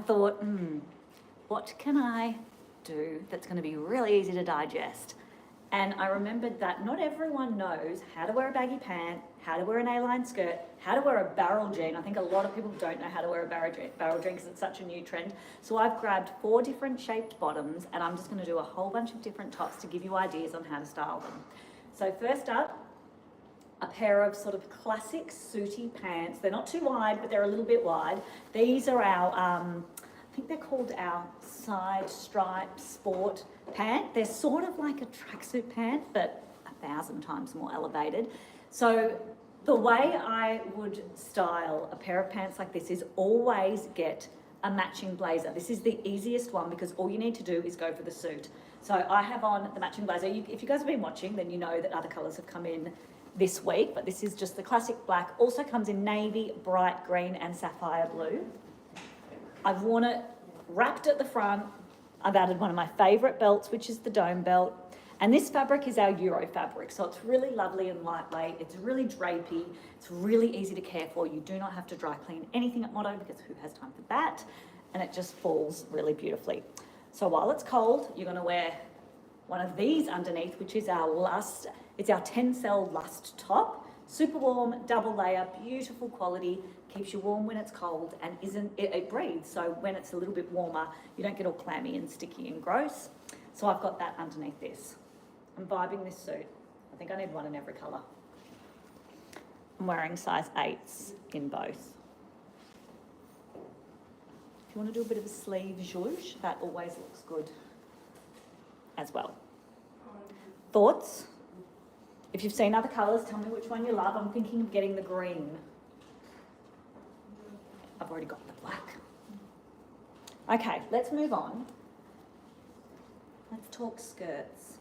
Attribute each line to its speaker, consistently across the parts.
Speaker 1: thought, what can I do that's going to be really easy to digest? And I remembered that not everyone knows how to wear a baggy pant, how to wear an A-line skirt, how to wear a barrel jean. I think a lot of people don't know how to wear a barrel jean because it's such a new trend. So I've grabbed 4 different shaped bottoms and I'm just going to do a whole bunch of different tops to give you ideas on how to style them. So first up, a pair of sort of classic sooty pants. They're not too wide, but they're a little bit wide. These are our, I think they're called our side stripe sport pant. They're sort of like a tracksuit pant, but 1,000 times more elevated. So the way I would style a pair of pants like this is always get a matching blazer. This is the easiest one because all you need to do is go for the suit. So I have on the matching blazer. If you guys have been watching, then you know that other colours have come in this week, but this is just the classic black. Also comes in navy, bright green and sapphire blue. I've worn it wrapped at the front. I've added one of my favourite belts, which is the dome belt. And this fabric is our Euro fabric, so it's really lovely and lightweight. It's really drapey. It's really easy to care for. You do not have to dry clean anything at Motto because who has time for that? And it just falls really beautifully. So while it's cold, you're going to wear one of these underneath, which is our Lust. It's our Tencel Lust top. Super warm, double layer, beautiful quality, keeps you warm when it's cold and it breathes. So when it's a little bit warmer, you don't get all clammy and sticky and gross. So I've got that underneath this. I'm vibing this suit. I think I need one in every colour. I'm wearing size 8s in both. If you want to do a bit of a sleeve zhuzh, that always looks good as well. Thoughts? If you've seen other colours, tell me which one you love. I'm thinking of getting the green. I've already got the black. Okay, let's move on. Let's talk skirts.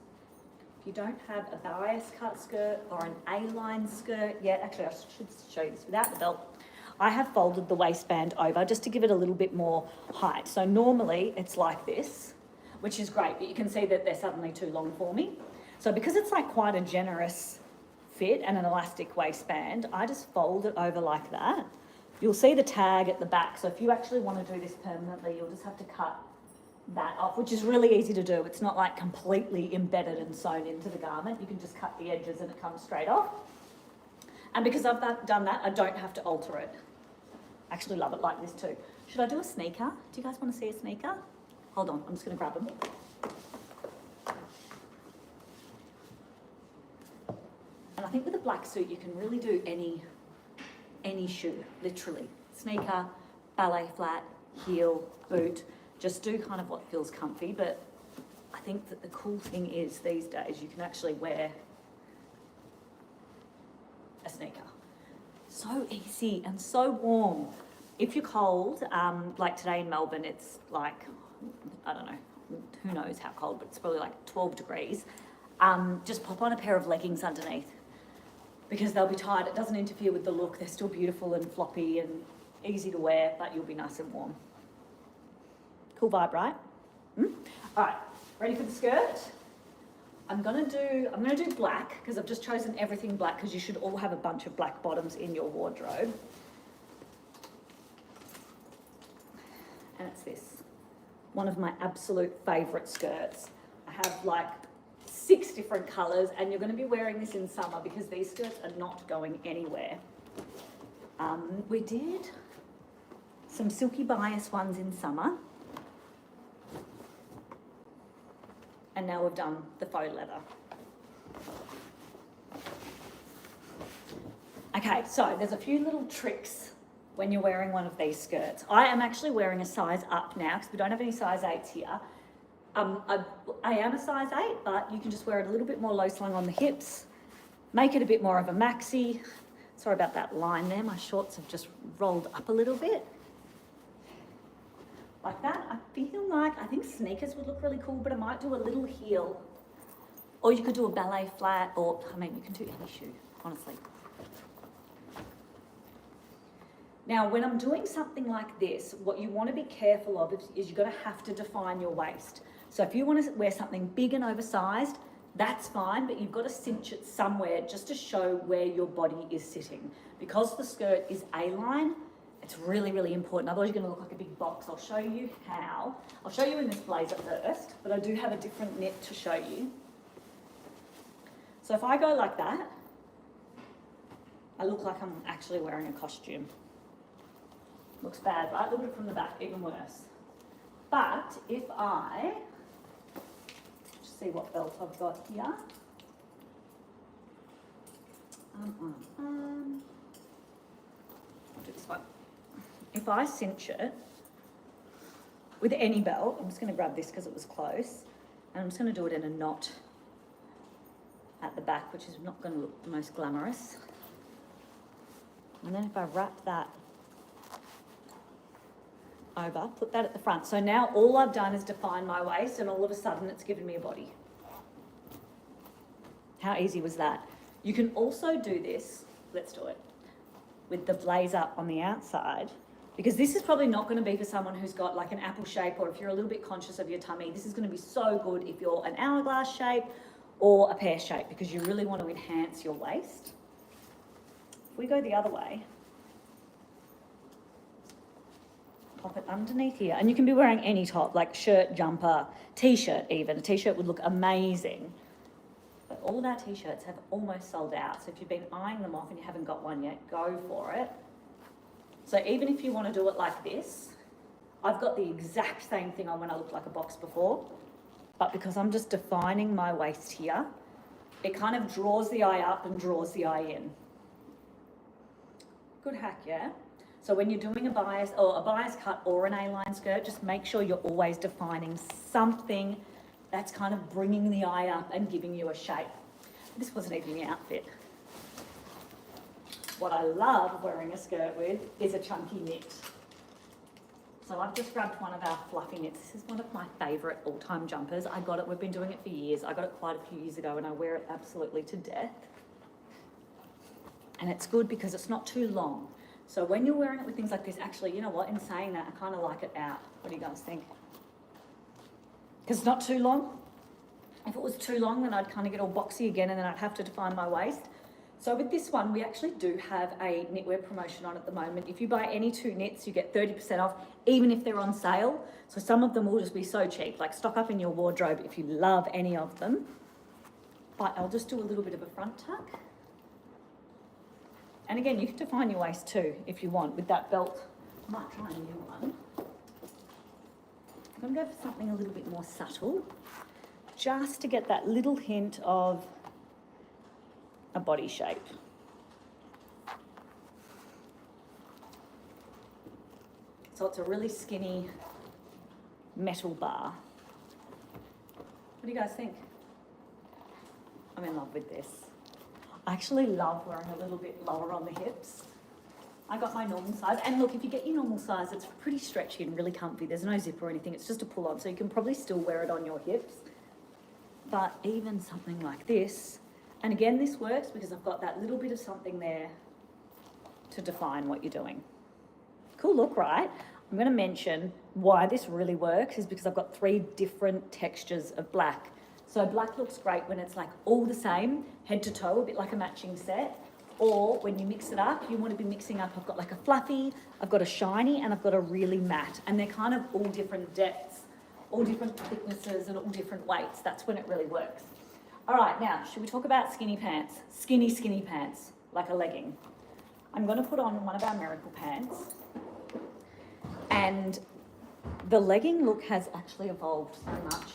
Speaker 1: If you don't have a bias cut skirt or an A-line skirt yet, actually I should show you this without the belt. I have folded the waistband over just to give it a little bit more height. So normally it's like this, which is great, but you can see that they're suddenly too long for me. So because it's like quite a generous fit and an elastic waistband, I just fold it over like that. You'll see the tag at the back. So if you actually want to do this permanently, you'll just have to cut that off, which is really easy to do. It's not like completely embedded and sewn into the garment. You can just cut the edges and it comes straight off. And because I've done that, I don't have to alter it. I actually love it like this too. Should I do a sneaker? Do you guys want to see a sneaker? Hold on, I'm just going to grab them. And I think with a black suit, you can really do any shoe, literally. Sneaker, ballet flat, heel, boot. Just do kind of what feels comfy. But I think that the cool thing is these days you can actually wear a sneaker. So easy and so warm. If you're cold, like today in Melbourne, it's like, I don't know, who knows how cold, but it's probably like 12 degrees. Just pop on a pair of leggings underneath because they'll be tight. It doesn't interfere with the look. They're still beautiful and floppy and easy to wear, but you'll be nice and warm. Cool vibe, right? All right, ready for the skirt? I'm gonna do black because I've just chosen everything black because you should all have a bunch of black bottoms in your wardrobe. And it's this, one of my absolute favourite skirts. I have like 6 different colours and you're going to be wearing this in summer because these skirts are not going anywhere. We did some silky bias ones in summer. And now we've done the faux leather. Okay, so there's a few little tricks when you're wearing one of these skirts. I am actually wearing a size up now because we don't have any size 8s here. I am a size 8, but you can just wear it a little bit more low slung on the hips, make it a bit more of a maxi. Sorry about that line there, my shorts have just rolled up a little bit. Like that. I feel like, I think sneakers would look really cool, but I might do a little heel. Or you could do a ballet flat, or, I mean, you can do any shoe, honestly. Now, when I'm doing something like this, what you want to be careful of is you're going to have to define your waist. So if you want to wear something big and oversized, that's fine, but you've got to cinch it somewhere just to show where your body is sitting. Because the skirt is A-line, It's really, really important. Otherwise, you're going to look like a big box. I'll show you how. I'll show you in this blazer first, but I do have a different knit to show you. So if I go like that, I look like I'm actually wearing a costume. Looks bad, right? Look at it from the back, even worse. But if I, just see what belt I've got here. I'll do this one. If I cinch it with any belt, I'm just going to grab this because it was close, and I'm just going to do it in a knot at the back, which is not going to look the most glamorous. And then if I wrap that over, put that at the front. So now all I've done is define my waist, and all of a sudden it's given me a body. How easy was that? You can also do this, let's do it, with the blazer on the outside, because this is probably not going to be for someone who's got like an apple shape, or if you're a little bit conscious of your tummy. This is going to be so good if you're an hourglass shape or a pear shape, because you really want to enhance your waist. If we go the other way, pop it underneath here, and you can be wearing any top, like shirt, jumper, t-shirt even. A t-shirt would look amazing. But all of our t-shirts have almost sold out. So if you've been eyeing them off and you haven't got one yet, go for it. So even if you want to do it like this, I've got the exact same thing on when I looked like a box before. But because I'm just defining my waist here, it kind of draws the eye up and draws the eye in. Good hack, yeah? So when you're doing a bias cut or an A-line skirt, just make sure you're always defining something that's kind of bringing the eye up and giving you a shape. This wasn't even the outfit. What I love wearing a skirt with is a chunky knit. So I've just grabbed one of our fluffy knits. This is one of my favourite all-time jumpers. I got it, we've been doing it for years. I got it quite a few years ago and I wear it absolutely to death. And it's good because it's not too long. So when you're wearing it with things like this, actually, you know what, in saying that, I kind of like it out. What do you guys think? Because it's not too long. If it was too long, then I'd kind of get all boxy again and then I'd have to define my waist. So with this one, we actually do have a knitwear promotion on at the moment. If you buy any 2 knits, you get 30% off, even if they're on sale. So some of them will just be so cheap, like stock up in your wardrobe if you love any of them. But I'll just do a little bit of a front tuck. And again, you can define your waist too, if you want, with that belt. I might try a new one. I'm going to go for something a little bit more subtle, just to get that little hint of a body shape. So it's a really skinny metal bar. What do you guys think? I'm in love with this. I actually love wearing a little bit lower on the hips. I got my normal size, and look, if you get your normal size, it's pretty stretchy and really comfy. There's no zip or anything, it's just a pull on, so you can probably still wear it on your hips. But even something like this, and again, this works because I've got that little bit of something there to define what you're doing. Cool look, right? I'm going to mention why this really works is because I've got 3 different textures of black. So black looks great when it's like all the same, head to toe, a bit like a matching set. Or when you mix it up, you want to be mixing up, I've got like a fluffy, I've got a shiny, and I've got a really matte. And they're kind of all different depths, all different thicknesses, and all different weights. That's when it really works. All right, now, should we talk about skinny pants? Skinny pants, like a legging. I'm going to put on one of our Miracle Pants. And the legging look has actually evolved so much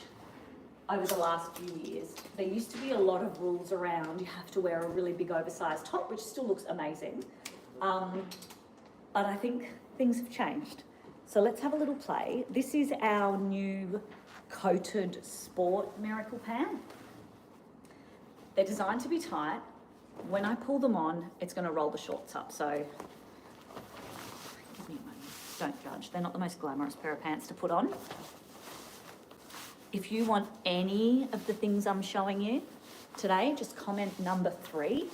Speaker 1: over the last few years. There used to be a lot of rules around. You have to wear a really big oversized top, which still looks amazing. But I think things have changed. So let's have a little play. This is our new coated sport Miracle Pant. They're designed to be tight. When I pull them on, it's going to roll the shorts up. So give me a moment. Don't judge. They're not the most glamorous pair of pants to put on. If you want any of the things I'm showing you today, just comment number 3.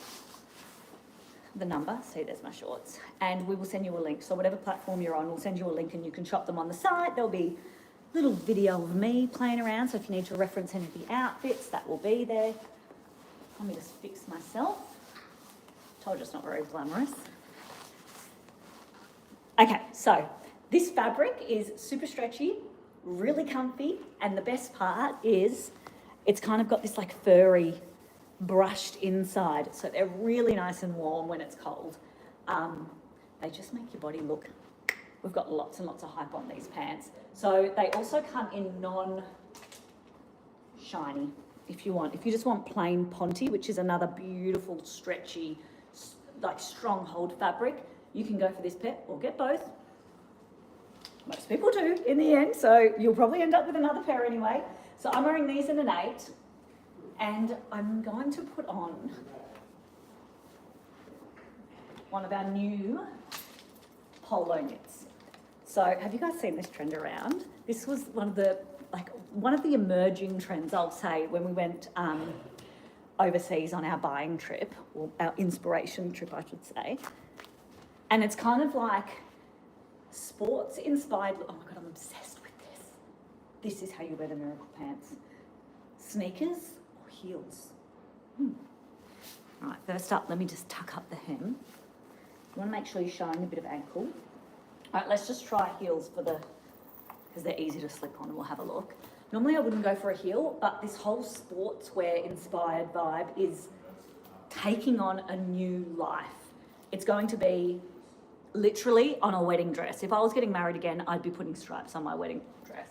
Speaker 1: The number, see there's my shorts, and we will send you a link. So whatever platform you're on, we'll send you a link and you can shop them on the site. There'll be a little video of me playing around, so if you need to reference any of the outfits, that will be there. Let me just fix myself. Told you it's not very glamorous. Okay, so this fabric is super stretchy, really comfy, and the best part is it's kind of got this like furry brushed inside, so they're really nice and warm when it's cold. They just make your body look, we've got lots and lots of hype on these pants. So they also come in non-shiny if you want. If you just want plain ponte, which is another beautiful stretchy, like stronghold fabric, you can go for this pair or get both. Most people do in the end, so you'll probably end up with another pair anyway. So I'm wearing these in an 8, and I'm going to put on one of our new polo knits. So have you guys seen this trend around? This was one of the emerging trends, I'll say, when we went overseas on our buying trip, or our inspiration trip, I should say. And it's kind of like sports inspired. Oh my God, I'm obsessed with this. This is how you wear the Miracle Pants. Sneakers or heels? All right, first up, let me just tuck up the hem. You want to make sure you're showing a bit of ankle. All right, let's just try heels because they're easy to slip on, and we'll have a look. Normally I wouldn't go for a heel, but this whole sportswear inspired vibe is taking on a new life. It's going to be literally on a wedding dress. If I was getting married again, I'd be putting stripes on my wedding dress.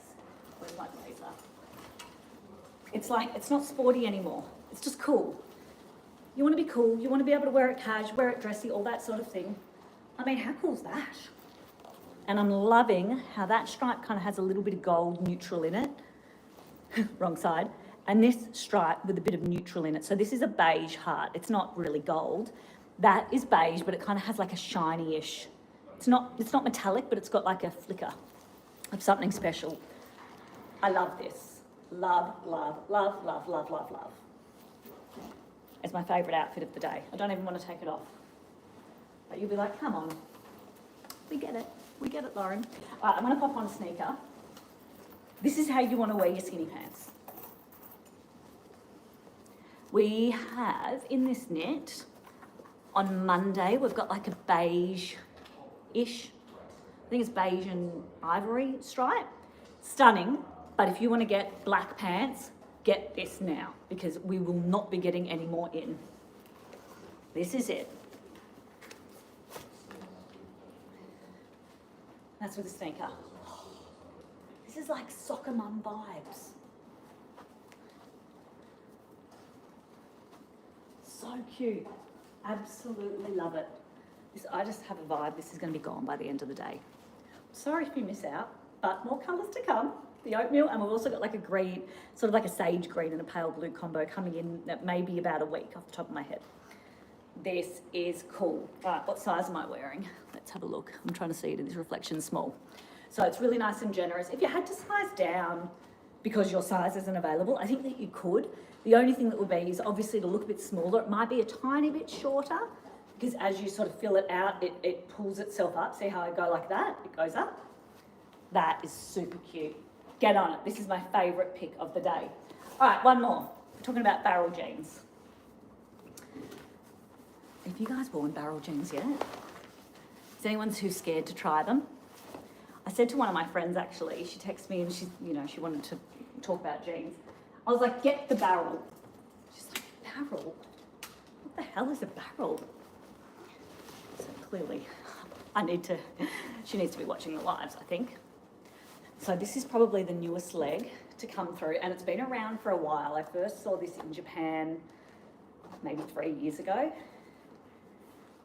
Speaker 1: Where's my blazer? It's like, it's not sporty anymore. It's just cool. You want to be cool. You want to be able to wear it cash, wear it dressy, all that sort of thing. I mean, how cool is that? And I'm loving how that stripe kind of has a little bit of gold neutral in it. Wrong side. And this stripe with a bit of neutral in it. So this is a beige heart. It's not really gold. That is beige, but it kind of has like a shiny-ish. It's not metallic, but it's got like a flicker of something special. I love this. Love, love, love, love, love, love, love. It's my favourite outfit of the day. I don't even want to take it off. But you'll be like, come on. We get it. We get it, Lauren. All right, I'm going to pop on a sneaker. This is how you want to wear your skinny pants. We have, in this knit, on Monday, we've got like a beige-ish, I think it's beige and ivory stripe. Stunning, but if you want to get black pants, get this now, because we will not be getting any more in. This is it. That's with a sneaker. This is like soccer mum vibes. So cute. Absolutely love it. I just have a vibe. This is going to be gone by the end of the day. Sorry if you miss out, but more colours to come. The oatmeal, and we've also got like a green, sort of like a sage green and a pale blue combo coming in that maybe about a week off the top of my head. This is cool. All right, what size am I wearing? Let's have a look. I'm trying to see it in this reflection small. So it's really nice and generous. If you had to size down because your size isn't available, I think that you could. The only thing that would be is obviously to look a bit smaller. It might be a tiny bit shorter because as you sort of fill it out, it pulls itself up. See how I go like that? It goes up. That is super cute. Get on it. This is my favourite pick of the day. All right, one more. We're talking about barrel jeans. Have you guys worn barrel jeans yet? Is anyone too scared to try them? I said to one of my friends actually, she texted me and she wanted to talk about jeans. I was like, get the barrel. She's like, barrel? What the hell is a barrel? So clearly, she needs to be watching the lives, I think. So this is probably the newest leg to come through, and it's been around for a while. I first saw this in Japan maybe 3 years ago,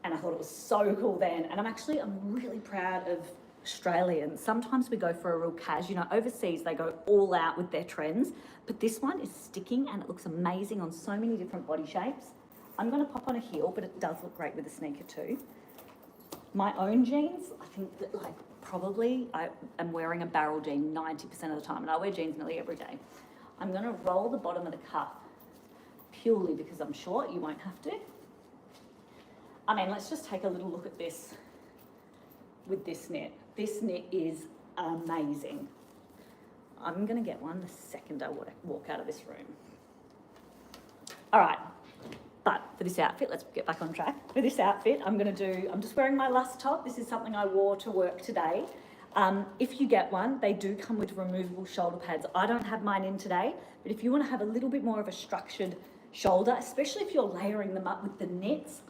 Speaker 1: and I thought it was so cool then. And I'm really proud of Australians. Sometimes we go for a real cash, overseas they go all out with their trends, but this one is sticking and it looks amazing on so many different body shapes. I'm going to pop on a heel, but it does look great with a sneaker too. My own jeans, I think that probably I am wearing a barrel jean 90% of the time, and I wear jeans nearly every day. I'm going to roll the bottom of the cuff purely because I'm short. You won't have to. I mean, let's just take a little look at this with this knit. This knit is amazing. I'm going to get one the second I walk out of this room. All right, But for this outfit, let's get back on track. For this outfit, I'm just wearing my Lust top. This is something I wore to work today. If you get one, they do come with removable shoulder pads. I don't have mine in today, but if you want to have a little bit more of a structured shoulder, especially if you're layering them up with the knits,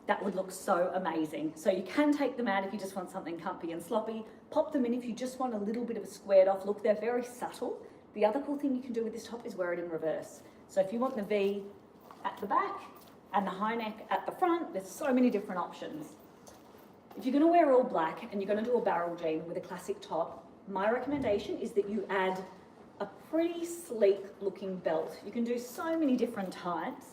Speaker 1: that would look so amazing. So you can take them out if you just want something comfy and sloppy. Pop them in if you just want a little bit of a squared off look. They're very subtle. The other cool thing you can do with this top is wear it in reverse. So if you want the V at the back and the high neck at the front, there's so many different options. If you're going to wear all black and you're going to do a barrel jean with a classic top, my recommendation is that you add a pretty sleek looking belt. You can do so many different types.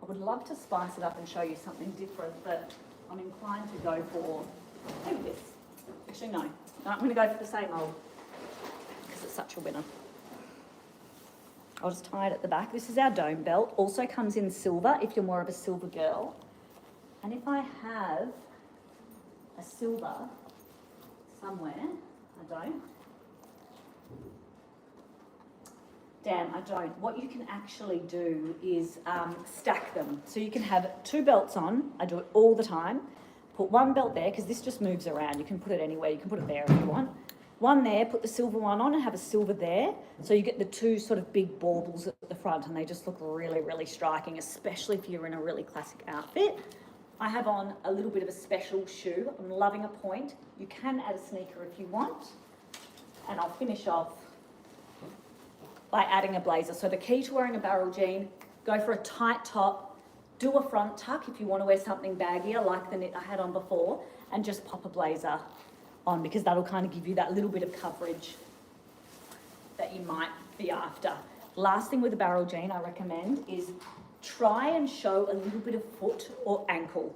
Speaker 1: I would love to spice it up and show you something different, but I'm inclined to go for maybe this. Actually, no, I'm going to go for the same old because it's such a winner. I'll just tie it at the back. This is our dome belt. Also comes in silver if you're more of a silver girl. And if I have a silver somewhere, I don't. Damn, I don't. What you can actually do is stack them. So you can have two belts on. I do it all the time. Put one belt there, because this just moves around. You can put it anywhere. You can put it there if you want. One there, put the silver one on and have a silver there. So you get the two sort of big baubles at the front and they just look really, really striking, especially if you're in a really classic outfit. I have on a little bit of a special shoe. I'm loving a point. You can add a sneaker if you want. And I'll finish off by adding a blazer. So the key to wearing a barrel jean, go for a tight top, do a front tuck if you want to wear something baggier like the knit I had on before, and just pop a blazer on because that'll kind of give you that little bit of coverage that you might be after. Last thing with a barrel jean I recommend is try and show a little bit of foot or ankle.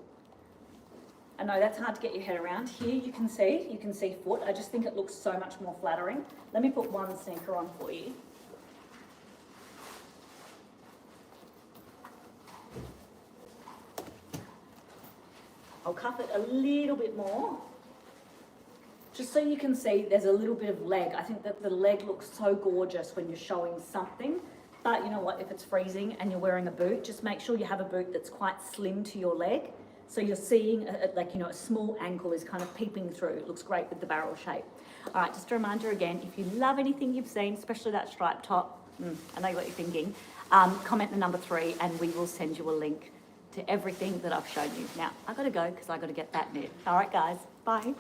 Speaker 1: I know that's hard to get your head around. Here you can see foot. I just think it looks so much more flattering. Let me put one sneaker on for you. I'll cuff it a little bit more, just so you can see there's a little bit of leg. I think that the leg looks so gorgeous when you're showing something, but you know what, if it's freezing and you're wearing a boot, just make sure you have a boot that's quite slim to your leg. So you're seeing a small ankle is kind of peeping through. It looks great with the barrel shape. All right, just a reminder again, if you love anything you've seen, especially that striped top, I know what you're thinking, comment the number 3 and we will send you a link to everything that I've shown you. Now, I've got to go because I've got to get that knit. All right, guys, bye.